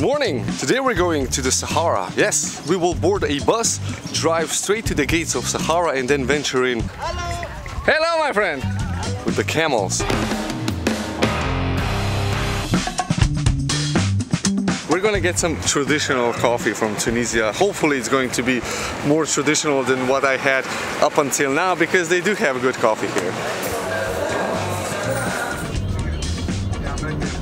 morning! Today we're going to the Sahara. Yes, we will board a bus, drive straight to the gates of Sahara and then venture in. Hello! Hello, my friend! With the camels. We're gonna get some traditional coffee from Tunisia. Hopefully it's going to be more traditional than what I had up until now, because they do have good coffee here.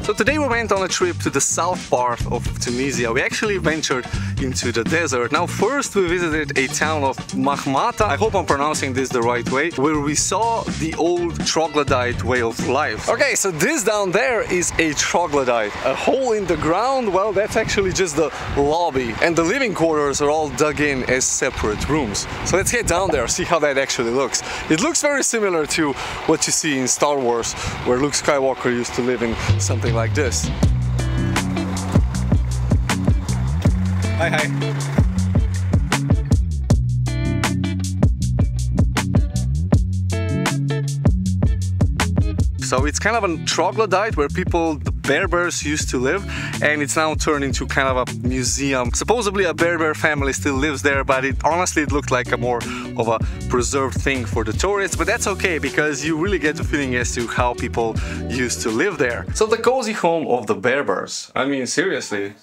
So today we went on a trip to the south part of Tunisia. We actually ventured into the desert. Now first we visited a town of Mahmata, I hope I'm pronouncing this the right way, where we saw the old troglodyte way of life. Okay, so this down there is a troglodyte. A hole in the ground, well, that's actually just the lobby. And the living quarters are all dug in as separate rooms. So let's get down there, see how that actually looks. It looks very similar to what you see in Star Wars, where Luke Skywalker used to live in something like this. Hi, hi. So it's kind of a troglodyte where the Berbers used to live, and it's now turned into kind of a museum. Supposedly a Berber family still lives there, but honestly it looked like a more of a preserved thing for the tourists, but that's okay because you really get the feeling as to how people used to live there. So the cozy home of the Berbers, I mean seriously,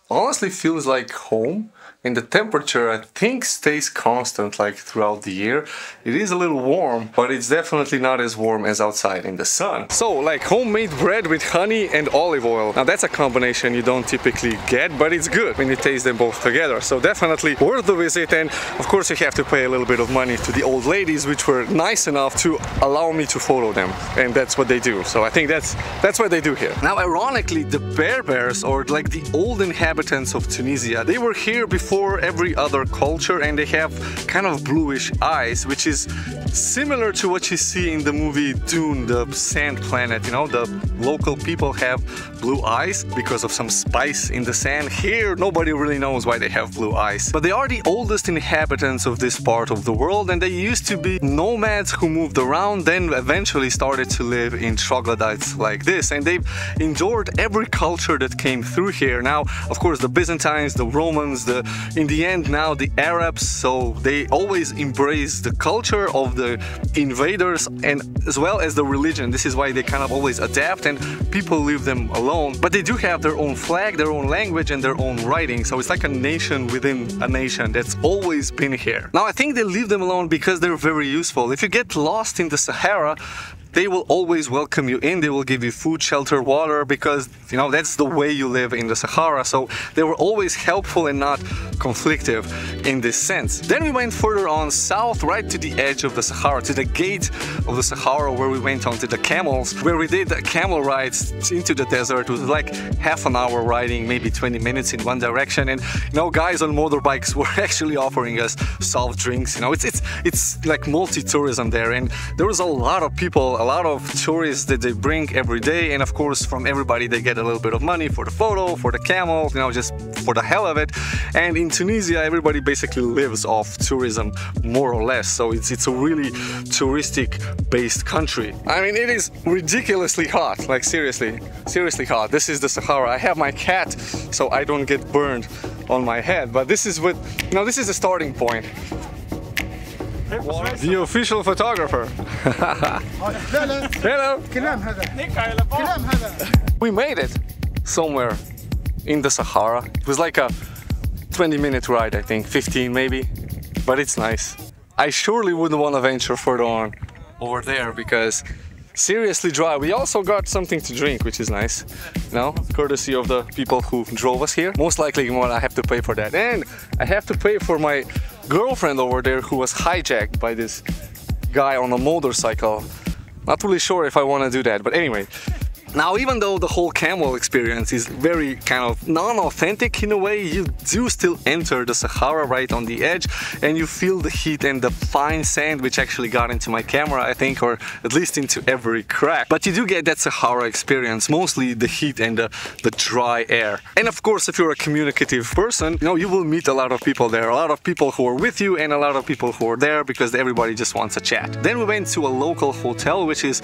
honestly feels like home. And the temperature, I think, stays constant like throughout the year. It is a little warm, but it's definitely not as warm as outside in the sun. So, like homemade bread with honey and olive oil. Now that's a combination you don't typically get, but it's good when you taste them both together. So definitely worth the visit, and of course you have to pay a little bit of money to the old ladies, which were nice enough to allow me to photo them. And that's what they do. So I think that's what they do here. Now ironically, the Berbers, or like the old inhabitants of Tunisia, they were here before every other culture, and they have kind of bluish eyes, which is similar to what you see in the movie Dune, the sand planet. You know, the local people have blue eyes because of some spice in the sand. Here nobody really knows why they have blue eyes, but they are the oldest inhabitants of this part of the world, and they used to be nomads who moved around, then eventually started to live in troglodytes like this, and they've endured every culture that came through here. Now of course the Byzantines, the Romans, in the end now the Arabs, so they always embrace the culture of the invaders and as well as the religion. This is why they kind of always adapt and people leave them alone. But they do have their own flag, their own language and their own writing, so it's like a nation within a nation that's always been here. Now I think they leave them alone because they're very useful. If you get lost in the Sahara, they will always welcome you in. They will give you food, shelter, water, because, you know, that's the way you live in the Sahara. So they were always helpful and not conflictive in this sense. Then we went further on south, right to the edge of the Sahara, to the gate of the Sahara, where we went onto the camels, where we did camel rides into the desert. It was like half an hour riding, maybe 20 minutes in one direction. And, you know, guys on motorbikes were actually offering us soft drinks. You know, it's like multi-tourism there, and there was a lot of people, a lot of tourists that they bring every day, and of course from everybody they get a little bit of money for the photo, for the camel, you know, just for the hell of it. And in Tunisia everybody basically lives off tourism more or less, so it's a really touristic based country. I mean, it is ridiculously hot, like seriously hot. This is the Sahara. I have my cat so I don't get burned on my head, but this is what, you know, this is the starting point. The official photographer. Hello. We made it somewhere in the Sahara. It was like a 20-minute ride, I think, 15 maybe, but it's nice. I surely wouldn't want to venture further on over there because seriously dry. We also got something to drink, which is nice, you know, courtesy of the people who drove us here. Most likely I have to pay for that, and I have to pay for my girlfriend over there who was hijacked by this guy on a motorcycle. Not really sure if I want to do that, but anyway. Now, even though the whole camel experience is very kind of non-authentic in a way, you do still enter the Sahara right on the edge, and you feel the heat and the fine sand, which actually got into my camera, I think, or at least into every crack. But you do get that Sahara experience, mostly the heat and the dry air. And of course, if you're a communicative person, you know, you will meet a lot of people there, a lot of people who are with you and a lot of people who are there because everybody just wants a chat. Then we went to a local hotel, which is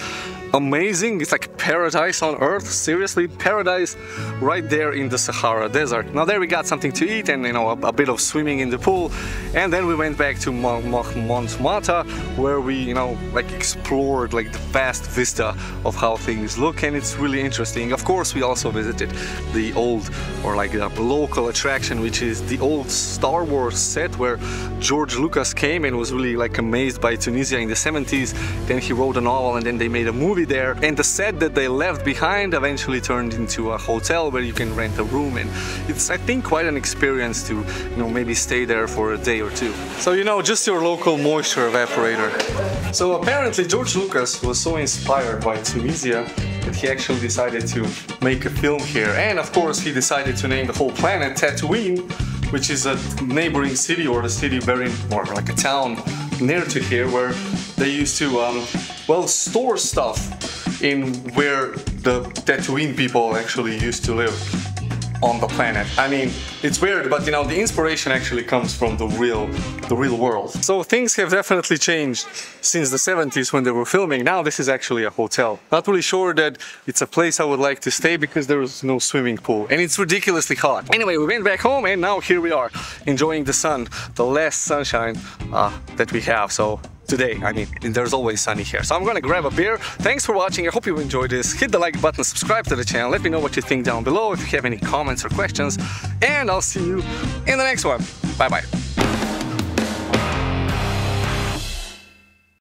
amazing. It's like paradise on earth, seriously, paradise right there in the Sahara desert. Now there we got something to eat and, you know, a bit of swimming in the pool, and then we went back to Montmartre, where we, you know, like explored like the vast vista of how things look, and it's really interesting. Of course, we also visited the old, or like the local attraction, which is the old Star Wars set where George Lucas came and was really like amazed by Tunisia in the 70s. Then he wrote a novel and then they made a movie there, and the set that they left behind eventually turned into a hotel where you can rent a room, and it's, I think, quite an experience to, you know, maybe stay there for a day or two. So, you know, just your local moisture evaporator. So apparently George Lucas was so inspired by Tunisia that he actually decided to make a film here, and of course he decided to name the whole planet Tatooine, which is a neighboring city, or a city very, or like a town near to here, where they used to well, store stuff in where the Tatooine people actually used to live on the planet. I mean, it's weird, but you know, the inspiration actually comes from the real world. So things have definitely changed since the 70s when they were filming. Now this is actually a hotel. Not really sure that it's a place I would like to stay because there is no swimming pool and it's ridiculously hot. Anyway, we went back home and now here we are enjoying the sun, the last sunshine that we have. So today, I mean, there's always sunny here. So I'm gonna grab a beer. Thanks for watching. I hope you enjoyed this. Hit the like button, subscribe to the channel. Let me know what you think down below if you have any comments or questions. And I'll see you in the next one. Bye bye.